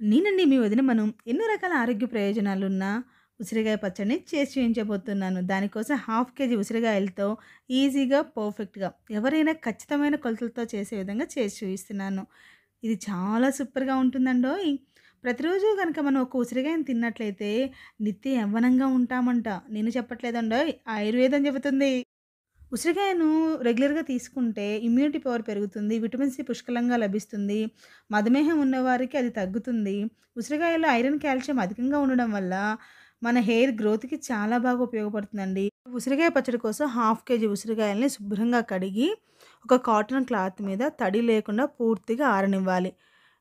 నేనండి మీ వదిన. మనం ఎన్నో రకాల ఆరోగ్య ప్రయోజనాలున్న ఉసిరికాయ పచ్చడిని చేసి చూయించబోతున్నాను. దానికోసం హాఫ్ కేజీ ఉసిరికాయలతో ఈజీగా, పర్ఫెక్ట్‌గా ఎవరైనా ఖచ్చితమైన కొలతలతో చేసే విధంగా చేసి చూయిస్తున్నాను. ఇది చాలా సూపర్‌గా ఉంటుందండోయ్! ప్రతిరోజు గనక మనం ఒక ఉసిరికాయని తిన్నట్లయితే నిత్య యవ్వనంగా ఉంటామంట. నేను చెప్పట్లేదండోయ్! ఆయుర్వేదం చెబుతుంది. ఉసిరికాయను రెగ్యులర్‌గా తీసుకుంటే ఇమ్యూనిటీ పవర్ పెరుగుతుంది. విటమిన్ సి పుష్కలంగా లభిస్తుంది. మధుమేహం ఉన్నవారికి అది తగ్గుతుంది. ఉసిరికాయలో ఐరన్, కాల్షియం అధికంగా ఉండడం వల్ల మన హెయిర్ గ్రోత్‌కి చాలా బాగా ఉపయోగపడుతుందండి. ఉసిరికాయ పచ్చడి కోసం హాఫ్ కేజీ ఉసిరికాయల్ని శుభ్రంగా కడిగి ఒక కాటన్ క్లాత్ మీద తడి లేకుండా పూర్తిగా ఆరనివ్వాలి.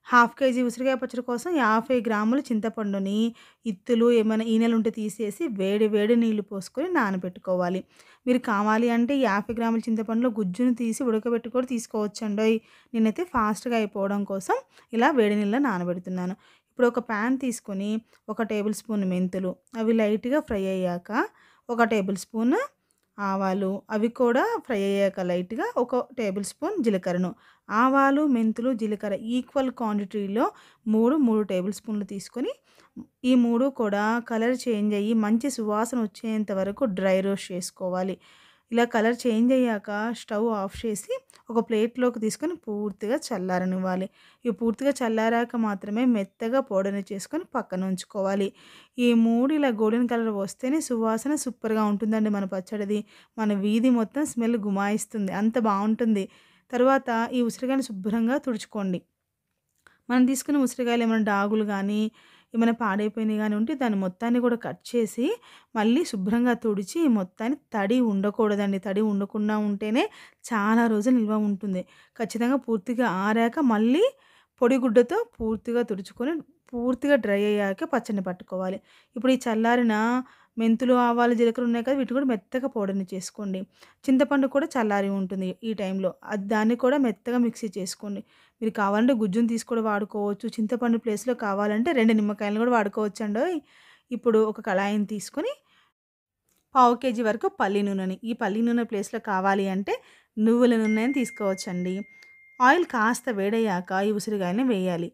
హాఫ్ కేజీ ఉసిరికాయ పచ్చడి కోసం 50 గ్రాముల చింతపండుని ఇత్తులు ఏమైనా ఈనెలుంటే తీసేసి వేడి వేడి నీళ్లు పోసుకొని నానబెట్టుకోవాలి. మీరు కావాలి అంటే 50 గ్రాముల చింతపండులో గుజ్జును తీసి ఉడకబెట్టి కూడా తీసుకోవచ్చండోయ్. నేనైతే ఫాస్ట్‌గా అయిపోవడం కోసం ఇలా వేడి నీళ్ళలో నానబెడుతున్నాను. ఇప్పుడు ఒక పాన్ తీసుకొని ఒక టేబుల్ స్పూన్ మెంతులు అవి లైట్‌గా ఫ్రై అయ్యాక, ఒక టేబుల్ స్పూన్ ఆవాలు అవి కూడా ఫ్రై అయ్యాక లైట్‌గా ఒక టేబుల్ స్పూన్ జీలకర్రను, ఆవాలు, మెంతులు, జీలకర్ర ఈక్వల్ క్వాంటిటీలో 3 టేబుల్ స్పూన్లు తీసుకొని ఈ 3 కూడా కలర్ చేంజ్ అయ్యి మంచి సువాసన వచ్చేంత వరకు డ్రై రోస్ట్ చేసుకోవాలి. ఇలా కలర్ చేంజ్ అయ్యాక స్టవ్ ఆఫ్ చేసి ఒక ప్లేట్‌లోకి తీసుకొని పూర్తిగా చల్లారనివ్వాలి. ఇవి పూర్తిగా చల్లారాక మాత్రమే మెత్తగా పౌడర్‌ని చేసుకొని పక్కన ఉంచుకోవాలి. ఈ 3 ఇలా గోల్డెన్ కలర్ వస్తేనే సువాసన సూపర్‌గా ఉంటుందండి మన పచ్చడిది. మన వీధి మొత్తం స్మెల్ గుమాయిస్తుంది. అంత బావుంటుంది. తరువాత ఈ ఉసిరికాయని శుభ్రంగా తుడుచుకోండి. మనం తీసుకున్న ఉసిరికాయలు ఏమైనా డాగులు గానీ, ఏమైనా పాడైపోయినయి గానీ ఉంటే దాన్ని మొత్తాన్ని కూడా కట్ చేసి, మళ్ళీ శుభ్రంగా తుడిచి ఈ మొత్తాన్ని తడి ఉండకూడదండి. తడి ఉండకుండా ఉంటేనే చాలా రోజులు నిల్వ ఉంటుంది. ఖచ్చితంగా పూర్తిగా ఆరాక మళ్ళీ పొడి గుడ్డతో పూర్తిగా తుడుచుకొని, పూర్తిగా డ్రై అయ్యాక పచ్చడిని పట్టుకోవాలి. ఇప్పుడు ఈ చల్లారిన మెంతులు, ఆవాలు, జీలకర్ర ఉన్నాయి కదా! వీటిని కూడా మెత్తగా పౌడర్‌ని చేసుకోండి. చింతపండు కూడా చల్లారి ఉంటుంది ఈ టైంలో. దాన్ని కూడా మెత్తగా మిక్సీ చేసుకోండి. మీరు కావాలంటే గుజ్జుని తీసి కూడా వాడుకోవచ్చు. చింతపండు ప్లేస్‌లో కావాలంటే 2 నిమ్మకాయలను కూడా వాడుకోవచ్చండోయ్! ఇప్పుడు ఒక కళాయిని తీసుకొని పావు కేజీ వరకు పల్లి నూనెని, ఈ పల్లి నూనె ప్లేస్‌లో కావాలి అంటే నువ్వుల నూనెని తీసుకోవచ్చండి. ఆయిల్ కాస్త వేడయ్యాక ఈ ఉసిరికాయలని వేయాలి.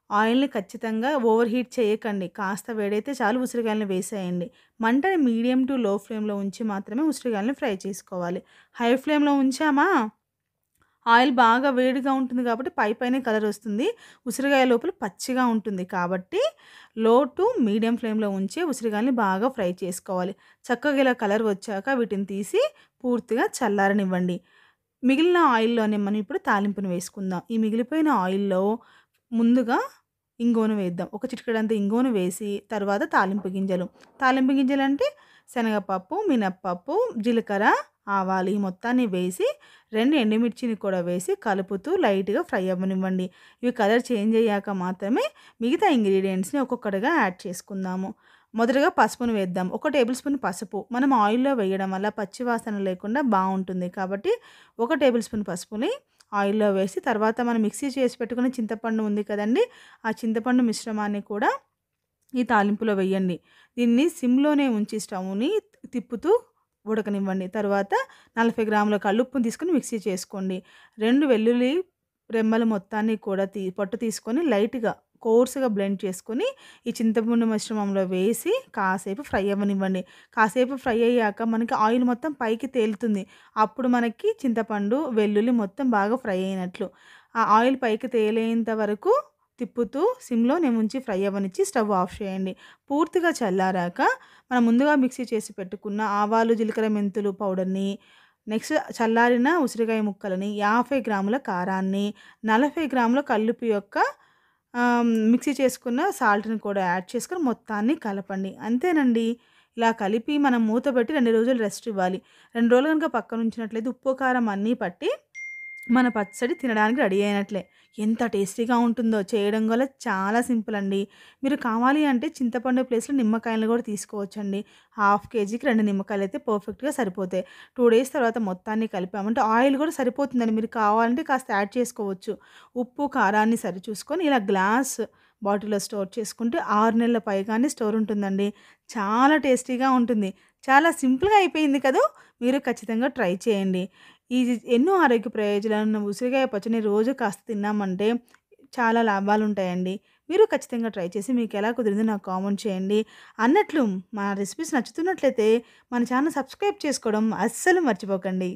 ఆయిల్‌ని ఖచ్చితంగా ఓవర్ హీట్ చేయకండి. కాస్త వేడైతే చాలు ఉసిరికాయలని వేసేయండి. మంటని మీడియం టు లో ఫ్లేమ్‌లో ఉంచి మాత్రమే ఉసిరికాయలని ఫ్రై చేసుకోవాలి. హై ఫ్లేమ్‌లో ఉంచామా ఆయిల్ బాగా వేడిగా ఉంటుంది కాబట్టి పైపైనే కలర్ వస్తుంది. ఉసిరికాయ లోపల పచ్చిగా ఉంటుంది. కాబట్టి లో టు మీడియం ఫ్లేమ్‌లో ఉంచి ఉసిరికాయలని బాగా ఫ్రై చేసుకోవాలి. చక్కగా ఇలా కలర్ వచ్చాక వీటిని తీసి పూర్తిగా చల్లారనివ్వండి. మిగిలిన ఆయిల్‌లోనే మనం ఇప్పుడు తాలింపును వేసుకుందాం. ఈ మిగిలిపోయిన ఆయిల్‌లో ముందుగా ఇంగువను వేద్దాం. ఒక చిటికెడంత ఇంగువను వేసి తర్వాత తాలింపు గింజలు. తాలింపు గింజలంటే శనగపప్పు, మినప్పప్పు, జీలకర్ర, ఆవాలు ఈ మొత్తాన్ని వేసి 2 ఎండుమిర్చిని కూడా వేసి కలుపుతూ లైట్‌గా ఫ్రై అవ్వనివ్వండి. ఇవి కలర్ చేంజ్ అయ్యాక మాత్రమే మిగతా ఇంగ్రీడియెంట్స్‌ని ఒక్కొక్కటిగా యాడ్ చేసుకుందాము. మొదటగా పసుపును వేద్దాం. ఒక టేబుల్ స్పూన్ పసుపు. మనం ఆయిల్‌లో వేయడం వల్ల పచ్చి వాసన లేకుండా బావుంటుంది. కాబట్టి ఒక టేబుల్ స్పూన్ పసుపుని ఆయిల్‌లో వేసి తర్వాత మనం మిక్సీ చేసి పెట్టుకున్న చింతపండు ఉంది కదండీ! ఆ చింతపండు మిశ్రమాన్ని కూడా ఈ తాలింపులో వేయండి. దీన్ని సిమ్‌లోనే ఉంచి స్టవ్‌ని తిప్పుతూ ఉడకనివ్వండి. తరువాత 40 గ్రాముల కల్లుప్పుని తీసుకొని మిక్సీ చేసుకోండి. 2 వెల్లుల్లి రెమ్మలు మొత్తాన్ని కూడా పొట్టు తీసుకొని లైట్‌గా కోర్స్‌గా బ్లెండ్ చేసుకొని ఈ చింతపండు మిశ్రమంలో వేసి కాసేపు ఫ్రై అవ్వనివ్వండి. కాసేపు ఫ్రై అయ్యాక మనకి ఆయిల్ మొత్తం పైకి తేలుతుంది. అప్పుడు మనకి చింతపండు, వెల్లుల్లి మొత్తం బాగా ఫ్రై అయినట్లు. ఆ ఆయిల్ పైకి తేలేంత వరకు తిప్పుతూ సిమ్‌లోనే ఉంచి ఫ్రై అవ్వనిచ్చి స్టవ్ ఆఫ్ చేయండి. పూర్తిగా చల్లారాక మనం ముందుగా మిక్సీ చేసి పెట్టుకున్న ఆవాలు, జీలకర్ర, మెంతులు పౌడర్‌ని, నెక్స్ట్ చల్లారిన ఉసిరికాయ ముక్కలని, 50 గ్రాముల కారాన్ని, 40 గ్రాముల కల్లుప్పు యొక్క మిక్సీ చేసుకున్న సాల్ట్‌ని కూడా యాడ్ చేసుకొని మొత్తాన్ని కలపండి. అంతేనండి. ఇలా కలిపి మనం మూత పెట్టి 2 రోజులు రెస్ట్ ఇవ్వాలి. 2 రోజులు గనుక పక్కన ఉంచినట్లయితే ఉప్పు, కారం అన్నీ పట్టి మన పచ్చడి తినడానికి రెడీ అయినట్లే. ఎంత టేస్టీగా ఉంటుందో చేయడం గూడా చాలా సింపుల్ అండి. మీరు కావాలి అంటే చింతపండు ప్లేస్‌లో నిమ్మకాయలను గూడా తీసుకోవచ్చండి. హాఫ్ కేజీకి 2 నిమ్మకాయలైతే పర్ఫెక్ట్‌గా సరిపోతాయి. 2 డేస్ తర్వాత మొత్తాన్ని కలిపామంటే ఆయిల్ గూడా సరిపోతుందండి. మీరు కావాలంటే కాస్త యాడ్ చేసుకోవచ్చు. ఉప్పు, కారాన్ని సరిచూసుకొని ఇలా గ్లాస్ బాటిల్‌లో స్టోర్ చేసుకుంటే 6 నెలల పైగానే స్టోర్ ఉంటుందండి. చాలా టేస్టీగా ఉంటుంది. చాలా సింపుల్‌గా అయిపోయింది కదూ! మీరు ఖచ్చితంగా ట్రై చేయండి. ఇది ఎన్నో ఆరోగ్య ప్రయోజనాలున్న ఉసిరికాయ పచ్చడిని రోజు కాస్త తిన్నామంటే చాలా లాభాలుంటాయండి. మీరు ఖచ్చితంగా ట్రై చేసి మీకు ఎలా కుదిరిందో నాకు కామెంట్ చేయండి. అన్నట్లు మా రెసిపీస్ నచ్చుతున్నట్లయితే మన ఛానల్ సబ్స్క్రైబ్ చేసుకోవడం అస్సలు మర్చిపోకండి.